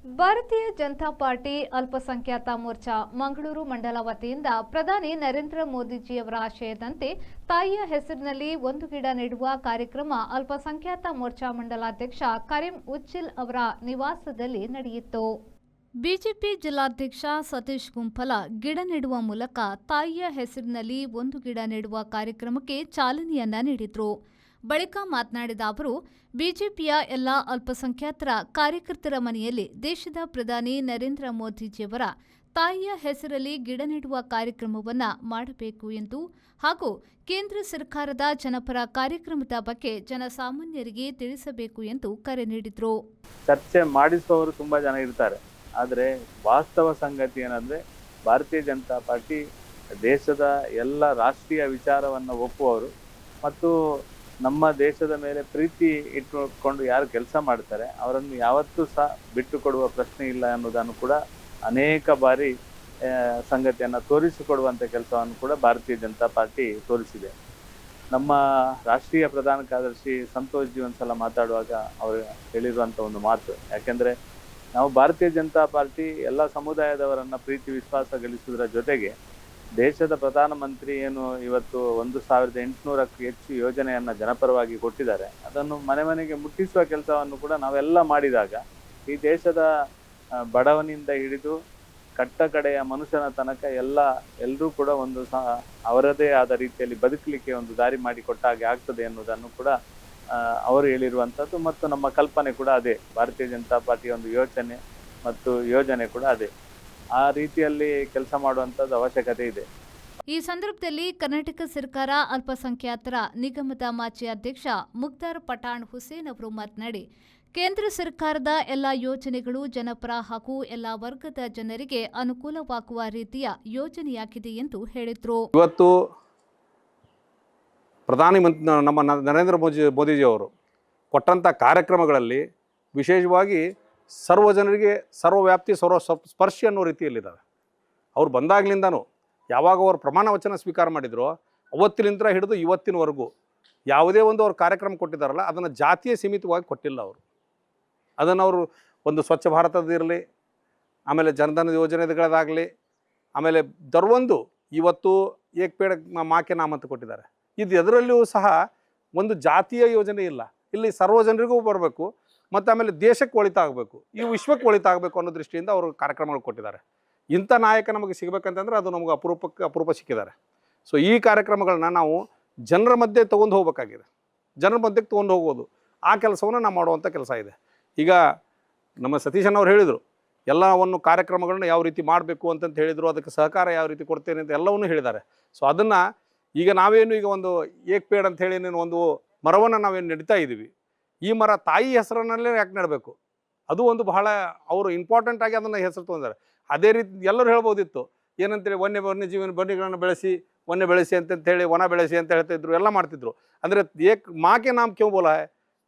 ಭಾರತೀಯ ಜನತಾ ಪಾರ್ಟಿ ಅಲ್ಪಸಂಖ್ಯಾತ ಮೋರ್ಚಾ ಮಂಗಳೂರು ಮಂಡಲ ವತಿಯಿಂದ ಪ್ರಧಾನಿ ನರೇಂದ್ರ ಮೋದಿಜಿಯವರ ಆಶಯದಂತೆ ತಾಯಿಯ ಹೆಸರಿನಲ್ಲಿ ಒಂದು ಗಿಡ ನೆಡುವ ಕಾರ್ಯಕ್ರಮ ಅಲ್ಪಸಂಖ್ಯಾತ ಮೋರ್ಚಾ ಮಂಡಲಾಧ್ಯಕ್ಷ ಕರೀಂ ಉಚ್ಚಿಲ್ ಅವರ ನಿವಾಸದಲ್ಲಿ ನಡೆಯಿತು. ಬಿಜೆಪಿ ಜಿಲ್ಲಾಧ್ಯಕ್ಷ ಸತೀಶ್ ಗುಂಪಲ ಗಿಡ ನೆಡುವ ಮೂಲಕ ತಾಯಿಯ ಹೆಸರಿನಲ್ಲಿ ಒಂದು ಗಿಡ ನೆಡುವ ಕಾರ್ಯಕ್ರಮಕ್ಕೆ ಚಾಲನೆಯನ್ನ ನೀಡಿದರು. ಬಳಿಕ ಮಾತನಾಡಿದ ಅವರು, ಬಿಜೆಪಿಯ ಎಲ್ಲ ಅಲ್ಪಸಂಖ್ಯಾತರ ಕಾರ್ಯಕರ್ತರ ಮನೆಯಲ್ಲಿ ದೇಶದ ಪ್ರಧಾನಿ ನರೇಂದ್ರ ಮೋದಿಜಿಯವರ ತಾಯಿಯ ಹೆಸರಲ್ಲಿ ಗಿಡ ನೆಡುವ ಕಾರ್ಯಕ್ರಮವನ್ನು ಮಾಡಬೇಕು ಎಂದು ಹಾಗೂ ಕೇಂದ್ರ ಸರ್ಕಾರದ ಜನಪರ ಕಾರ್ಯಕ್ರಮದ ಬಗ್ಗೆ ಜನಸಾಮಾನ್ಯರಿಗೆ ತಿಳಿಸಬೇಕು ಎಂದು ಕರೆ ನೀಡಿದರು. ಚರ್ಚೆ ಮಾಡಿಸುವವರು ತುಂಬಾ ಜನ ಇರ್ತಾರೆ, ಆದರೆ ವಾಸ್ತವ ಸಂಗತಿ ಏನಂದ್ರೆ ಭಾರತೀಯ ಜನತಾ ಪಾರ್ಟಿ ದೇಶದ ಎಲ್ಲ ರಾಷ್ಟ್ರೀಯ ವಿಚಾರವನ್ನು ಒಪ್ಪುವವರು ಮತ್ತು ನಮ್ಮ ದೇಶದ ಮೇಲೆ ಪ್ರೀತಿ ಇಟ್ಟುಕೊಂಡು ಯಾರು ಕೆಲಸ ಮಾಡ್ತಾರೆ ಅವರನ್ನು ಯಾವತ್ತೂ ಸಹ ಬಿಟ್ಟು ಕೊಡುವ ಪ್ರಶ್ನೆ ಇಲ್ಲ ಅನ್ನೋದನ್ನು ಕೂಡ ಅನೇಕ ಬಾರಿ ಸಂಗತಿಯನ್ನು ತೋರಿಸಿಕೊಡುವಂಥ ಕೆಲಸವನ್ನು ಕೂಡ ಭಾರತೀಯ ಜನತಾ ಪಾರ್ಟಿ ತೋರಿಸಿದೆ. ನಮ್ಮ ರಾಷ್ಟ್ರೀಯ ಪ್ರಧಾನ ಕಾರ್ಯದರ್ಶಿ ಸಂತೋಷ್ ಜಿ ಒಂದ್ಸಲ ಮಾತಾಡುವಾಗ ಅವರು ಹೇಳಿರುವಂಥ ಒಂದು ಮಾತು, ಯಾಕೆಂದರೆ ನಾವು ಭಾರತೀಯ ಜನತಾ ಪಾರ್ಟಿ ಎಲ್ಲ ಸಮುದಾಯದವರನ್ನು ಪ್ರೀತಿ ವಿಶ್ವಾಸ ಗಳಿಸುವುದರ ಜೊತೆಗೆ ದೇಶದ ಪ್ರಧಾನಮಂತ್ರಿ ಏನು ಇವತ್ತು 1800ಕ್ಕೂ ಹೆಚ್ಚು ಯೋಜನೆಯನ್ನು ಜನಪರವಾಗಿ ಕೊಟ್ಟಿದ್ದಾರೆ, ಅದನ್ನು ಮನೆ ಮನೆಗೆ ಮುಟ್ಟಿಸುವ ಕೆಲಸವನ್ನು ಕೂಡ ನಾವೆಲ್ಲ ಮಾಡಿದಾಗ ಈ ದೇಶದ ಬಡವನಿಂದ ಹಿಡಿದು ಕಟ್ಟ ಕಡೆಯ ಮನುಷ್ಯನ ತನಕ ಎಲ್ಲರೂ ಕೂಡ ಒಂದು ಅವರದೇ ಆದ ರೀತಿಯಲ್ಲಿ ಬದುಕಲಿಕ್ಕೆ ಒಂದು ದಾರಿ ಮಾಡಿಕೊಟ್ಟಾಗೆ ಆಗ್ತದೆ ಅನ್ನೋದನ್ನು ಕೂಡ ಅವರು ಹೇಳಿರುವಂಥದ್ದು ಮತ್ತು ನಮ್ಮ ಕಲ್ಪನೆ ಕೂಡ ಅದೇ. ಭಾರತೀಯ ಜನತಾ ಪಾರ್ಟಿಯ ಒಂದು ಯೋಚನೆ ಮತ್ತು ಯೋಜನೆ ಕೂಡ ಅದೇ. ಆ ರೀತಿಯಲ್ಲಿ ಕೆಲಸ ಮಾಡುವಂಥದ್ದು ಅವಶ್ಯಕತೆ ಇದೆ. ಈ ಸಂದರ್ಭದಲ್ಲಿ ಕರ್ನಾಟಕ ಸರ್ಕಾರ ಅಲ್ಪಸಂಖ್ಯಾತರ ನಿಗಮದ ಮಾಜಿ ಅಧ್ಯಕ್ಷ ಮುಖ್ತಾರ್ ಪಠಾಣ್ ಹುಸೇನ್ ಅವರು ಮಾತನಾಡಿ, ಕೇಂದ್ರ ಸರ್ಕಾರದ ಎಲ್ಲ ಯೋಜನೆಗಳು ಜನಪರ ಹಾಗೂ ಎಲ್ಲ ವರ್ಗದ ಜನರಿಗೆ ಅನುಕೂಲವಾಗುವ ರೀತಿಯ ಯೋಜನೆಯಾಗಿದೆ ಎಂದು ಹೇಳಿದರು. ಇವತ್ತು ಪ್ರಧಾನಿ ನಮ್ಮ ನರೇಂದ್ರ ಮೋದಿಜಿಯವರು ಕೊಟ್ಟಂಥ ಕಾರ್ಯಕ್ರಮಗಳಲ್ಲಿ ವಿಶೇಷವಾಗಿ ಸರ್ವ ಜನರಿಗೆ ಸರ್ವವ್ಯಾಪ್ತಿ ಸ್ಪರ್ಶಿ ಅನ್ನೋ ರೀತಿಯಲ್ಲಿದ್ದಾವೆ. ಅವ್ರು ಬಂದಾಗಲಿಂದನೂ ಯಾವಾಗ ಅವರು ಪ್ರಮಾಣ ವಚನ ಸ್ವೀಕಾರ ಮಾಡಿದ್ರು ಅವತ್ತಿನಿಂದ ಹಿಡಿದು ಇವತ್ತಿನವರೆಗೂ ಯಾವುದೇ ಒಂದು ಅವ್ರು ಕಾರ್ಯಕ್ರಮ ಕೊಟ್ಟಿದ್ದಾರಲ್ಲ ಅದನ್ನು ಜಾತಿಯ ಸೀಮಿತವಾಗಿ ಕೊಟ್ಟಿಲ್ಲ. ಅದನ್ನು ಅವರು ಒಂದು ಸ್ವಚ್ಛ ಭಾರತದಿರಲಿ, ಆಮೇಲೆ ಜನಧನ ಯೋಜನೆಗಳದಾಗಲಿ, ಆಮೇಲೆ ದರ್ವೊಂದು ಇವತ್ತು ಏಕ್ ಪೇಡ ಮಾಕೆ ನಾಮ್ ಅಂತ ಕೊಟ್ಟಿದ್ದಾರೆ. ಇದು ಎದರಲ್ಲಿಯೂ ಸಹ ಒಂದು ಜಾತಿಯ ಯೋಜನೆ ಇಲ್ಲ. ಇಲ್ಲಿ ಸರ್ವ ಜನರಿಗೂ ಬರಬೇಕು ಮತ್ತು ಆಮೇಲೆ ದೇಶಕ್ಕೆ ಒಳಿತಾಗಬೇಕು, ಈ ವಿಶ್ವಕ್ಕೆ ಒಳಿತಾಗಬೇಕು ಅನ್ನೋ ದೃಷ್ಟಿಯಿಂದ ಅವರು ಕಾರ್ಯಕ್ರಮಗಳು ಕೊಟ್ಟಿದ್ದಾರೆ. ಇಂಥ ನಾಯಕ ನಮಗೆ ಸಿಗಬೇಕಂತಂದರೆ ಅದು ನಮಗೆ ಅಪರೂಪ ಸಿಕ್ಕಿದ್ದಾರೆ. ಸೊ ಈ ಕಾರ್ಯಕ್ರಮಗಳನ್ನ ನಾವು ಜನರ ಮಧ್ಯೆ ತೊಗೊಂಡು ಹೋಗಬೇಕಾಗಿದೆ. ಜನರ ಮಧ್ಯಕ್ಕೆ ತೊಗೊಂಡು ಹೋಗೋದು ಆ ಕೆಲಸವನ್ನು ನಾವು ಮಾಡುವಂಥ ಕೆಲಸ ಇದೆ. ಈಗ ನಮ್ಮ ಸತೀಶಣ್ಣವ್ರು ಹೇಳಿದರು, ಎಲ್ಲವನ್ನು ಕಾರ್ಯಕ್ರಮಗಳನ್ನ ಯಾವ ರೀತಿ ಮಾಡಬೇಕು ಅಂತಂತ ಹೇಳಿದರು, ಅದಕ್ಕೆ ಸಹಕಾರ ಯಾವ ರೀತಿ ಕೊಡ್ತೇನೆ ಅಂತ ಎಲ್ಲವನ್ನೂ ಹೇಳಿದ್ದಾರೆ. ಸೊ ಅದನ್ನು ಈಗ ನಾವೇನು ಈಗ ಒಂದು ಏಕ್ ಪೇಡ್ ಅಂತ ಹೇಳಿ ಒಂದು ಮರವನ್ನು ನಾವೇನು ನೆಡ್ತಾ ಇದ್ದೀವಿ, ಈ ಮರ ತಾಯಿ ಹೆಸರಿನಲ್ಲೇ ಯಾಕೆ ನೆಡಬೇಕು? ಅದು ಒಂದು ಬಹಳ ಅವರು ಇಂಪಾರ್ಟೆಂಟಾಗಿ ಅದನ್ನು ಹೆಸರು ತೊಗೊಂಡಿದ್ದಾರೆ. ಅದೇ ರೀತಿ ಎಲ್ಲರೂ ಹೇಳ್ಬೋದಿತ್ತು, ಏನಂತೇಳಿ ವನ್ಯಜೀವನ ಬನ್ನಿಗಳನ್ನು ಬೆಳೆಸಿ ಅಂತಂತೇಳಿ ವನ ಬೆಳೆಸಿ ಅಂತ ಹೇಳ್ತಿದ್ರು, ಎಲ್ಲ ಮಾಡ್ತಿದ್ರು. ಅಂದರೆ ಏಕ್ ಮಾಕೆ ನಾಮ್ ಕ್ಯೂ ಬೋಲಾ ಹೈ,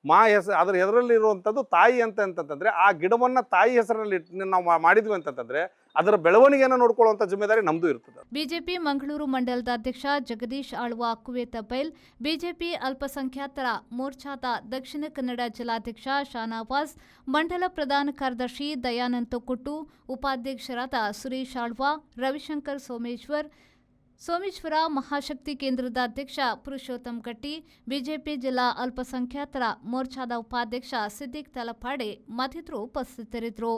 ಮಾ ಹೆಸರು ಅದರ ಹೆಸರಲ್ಲಿರುವಂಥದ್ದು ತಾಯಿ ಅಂತಂತಂದರೆ ಆ ಗಿಡವನ್ನು ತಾಯಿ ಹೆಸರಲ್ಲಿ ನಾವು ಮಾಡಿದ್ವಿ ಅಂತಂತಂದರೆ ಅದರ ಬೆಳವಣಿಗೆಯನ್ನು ನೋಡ್ಕೊಳ್ಳುವಂಥ ಜಿಮ್ಮೆದಾರಿ ನಮ್ಮದು ಇರ್ತದೆ. ಬಿಜೆಪಿ ಮಂಗಳೂರು ಮಂಡಲದ ಅಧ್ಯಕ್ಷ ಜಗದೀಶ್ ಆಳ್ವ ಕುವೇತ ಬೈಲ್, ಬಿಜೆಪಿ ಅಲ್ಪಸಂಖ್ಯಾತರ ಮೋರ್ಚಾದ ದಕ್ಷಿಣ ಕನ್ನಡ ಜಿಲ್ಲಾಧ್ಯಕ್ಷ ಶಾನವಾಸ್, ಮಂಡಲ ಪ್ರಧಾನ ಕಾರ್ಯದರ್ಶಿ ದಯಾನಂದ ತೊಕ್ಕೊಟ್ಟು, ಉಪಾಧ್ಯಕ್ಷರಾದ ಸುರೇಶ್ ಆಳ್ವ, ರವಿಶಂಕರ್ ಸೋಮೇಶ್ವರ, ಮಹಾಶಕ್ತಿ ಕೇಂದ್ರದ ಅಧ್ಯಕ್ಷ ಪುರುಷೋತ್ತಮ್ ಗಟ್ಟಿ, ಬಿಜೆಪಿ ಜಿಲ್ಲಾ ಅಲ್ಪಸಂಖ್ಯಾತರ ಮೋರ್ಚಾದ ಉಪಾಧ್ಯಕ್ಷ ಸಿದ್ದಿಕ್ ತಲಪಾಡೆ ಮತ್ತಿತರರು ಉಪಸ್ಥಿತರಿದ್ದರು.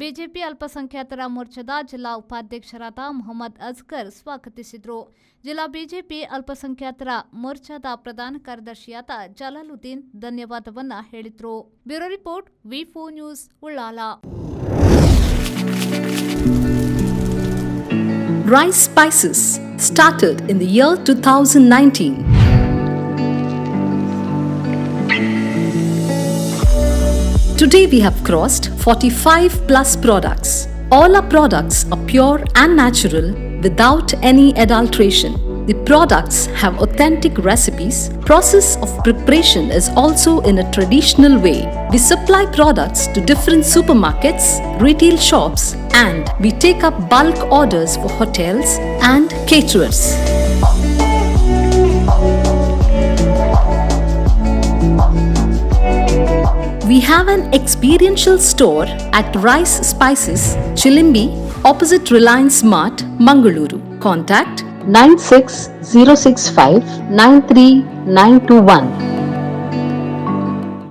ಬಿಜೆಪಿ ಅಲ್ಪಸಂಖ್ಯಾತರ ಮೋರ್ಚಾದ ಜಿಲ್ಲಾ ಉಪಾಧ್ಯಕ್ಷರಾದ ಮೊಹಮ್ಮದ್ ಅಸ್ಗರ್ ಸ್ವಾಗತಿಸಿದರು. ಜಿಲ್ಲಾ ಬಿಜೆಪಿ ಅಲ್ಪಸಂಖ್ಯಾತರ ಮೋರ್ಚಾದ ಪ್ರಧಾನ ಕಾರ್ಯದರ್ಶಿಯಾದ ಜಲಾಲುದ್ದೀನ್ ಧನ್ಯವಾದವನ್ನ ಹೇಳಿದರು. Bureau report, V4 news, Ullal. Rice Spices started in the year 2019. Today we have crossed 45 plus products. All our products are pure and natural without any adulteration. The products have authentic recipes. Process of preparation is also in a traditional way. We supply products to different supermarkets, retail shops, and we take up bulk orders for hotels and caterers. We have an experiential store at Rice Spices, Chilimbi, opposite Reliance Mart, Mangaluru. Contact 96 065 93921.